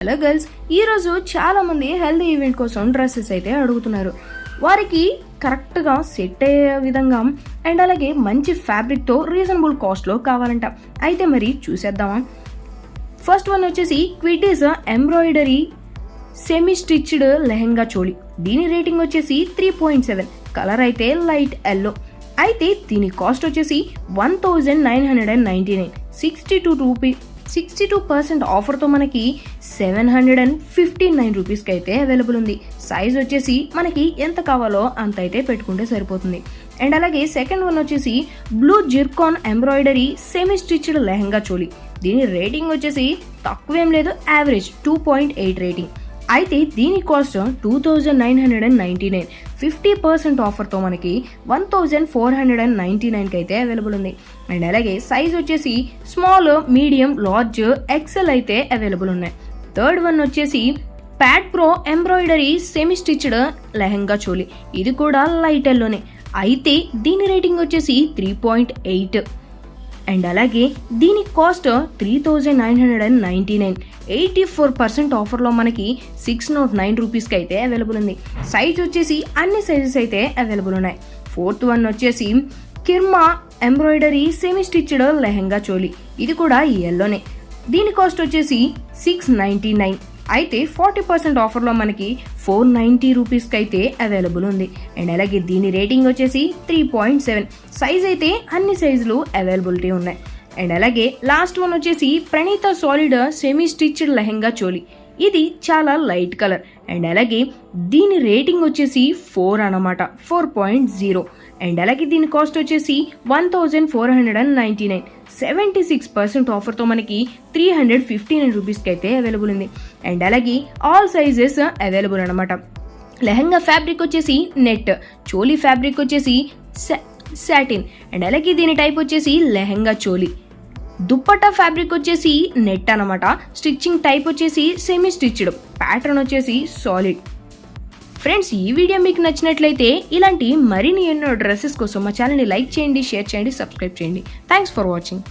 Hello girls, ఈరోజు చాలా మంది హెల్తీ ఈవెంట్ కోసం డ్రెస్సెస్ అయితే అడుగుతున్నారు. వారికి కరెక్ట్గా సెట్ అయ్యే విధంగా అండ్ అలాగే మంచి ఫ్యాబ్రిక్తో రీజనబుల్ కాస్ట్లో కావాలంట. అయితే మరి చూసేద్దామా. ఫస్ట్ వన్ వచ్చేసి క్విటీస్ embroidery semi stitched lehenga chole. దీని రేటింగ్ వచ్చేసి 3.7. కలర్ అయితే లైట్ ఎల్లో. అయితే దీని కాస్ట్ వచ్చేసి 1999. 62% ఆఫర్తో మనకి 759 రూపీస్కి అయితే అవైలబుల్ ఉంది. సైజ్ వచ్చేసి మనకి ఎంత కావాలో అంత అయితే పెట్టుకుంటే సరిపోతుంది. అండ్ అలాగే సెకండ్ వన్ వచ్చేసి blue zircon embroidery semi stitched lehenga choli. దీని రేటింగ్ వచ్చేసి తక్కువేం లేదు, యావరేజ్ 2.8 రేటింగ్. అయితే దీని కాస్ట్ 2999. 50% ఆఫర్తో మనకి 1499కి అయితే అవైలబుల్ ఉంది. అండ్ అలాగే సైజ్ వచ్చేసి స్మాల్, మీడియం, లార్జ్, ఎక్సెల్ అయితే అవైలబుల్ ఉన్నాయి. థర్డ్ వన్ వచ్చేసి pad pro embroidery semi stitched lehenga choli. ఇది కూడా లైట్ ఎల్లోనే. అయితే దీని రేటింగ్ వచ్చేసి 3.8. అండ్ అలాగే దీని కాస్ట్ 3999. 84% ఆఫర్లో మనకి 609 రూపీస్కి అయితే అవైలబుల్ ఉంది. సైజ్ వచ్చేసి అన్ని సైజెస్ అయితే అవైలబుల్ ఉన్నాయి. ఫోర్త్ వన్ వచ్చేసి కిర్మా embroidery semi stitched lehenga choli. ఇది కూడా ఎల్లోనే. దీని కాస్ట్ వచ్చేసి 699. అయితే 40% ఆఫర్లో మనకి 490 రూపీస్కి అయితే అవైలబుల్ ఉంది. అండ్ అలాగే దీని రేటింగ్ వచ్చేసి 3.7. సైజ్ అయితే అన్ని సైజులు అవైలబిలిటీ ఉన్నాయి. అండ్ అలాగే లాస్ట్ వన్ వచ్చేసి Praneetha solid semi stitched lehenga choli. ఇది చాలా లైట్ కలర్. అండ్ అలాగే దీని రేటింగ్ వచ్చేసి 4 అన్నమాట, 4.0. అండ్ అలాగే దీని కాస్ట్ వచ్చేసి 1499. 76% ఆఫర్తో మనకి 359 రూపీస్కి అయితే అవైలబుల్ ఉంది. అండ్ అలాగే ఆల్ సైజెస్ అవైలబుల్ అనమాట. లెహంగా ఫ్యాబ్రిక్ వచ్చేసి నెట్, చోళీ ఫ్యాబ్రిక్ వచ్చేసి సాటిన్. అండ్ అలాగే దీని టైప్ వచ్చేసి లెహంగా చోళీ. దుప్పట్టా ఫ్యాబ్రిక్ వచ్చేసి నెట్ అనమాట. స్టిచ్చింగ్ టైప్ వచ్చేసి సెమీ స్టిచ్డ్, ప్యాటర్న్ వచ్చేసి సాలిడ్. ఫ్రెండ్స్, ఈ వీడియో మీకు నచ్చినట్లయితే ఇలాంటి మరిన్ని ఎన్నో డ్రెస్సెస్ కోసం మా ఛానల్ని లైక్ చేయండి, షేర్ చేయండి, సబ్స్క్రైబ్ చేయండి. Thanks for watching.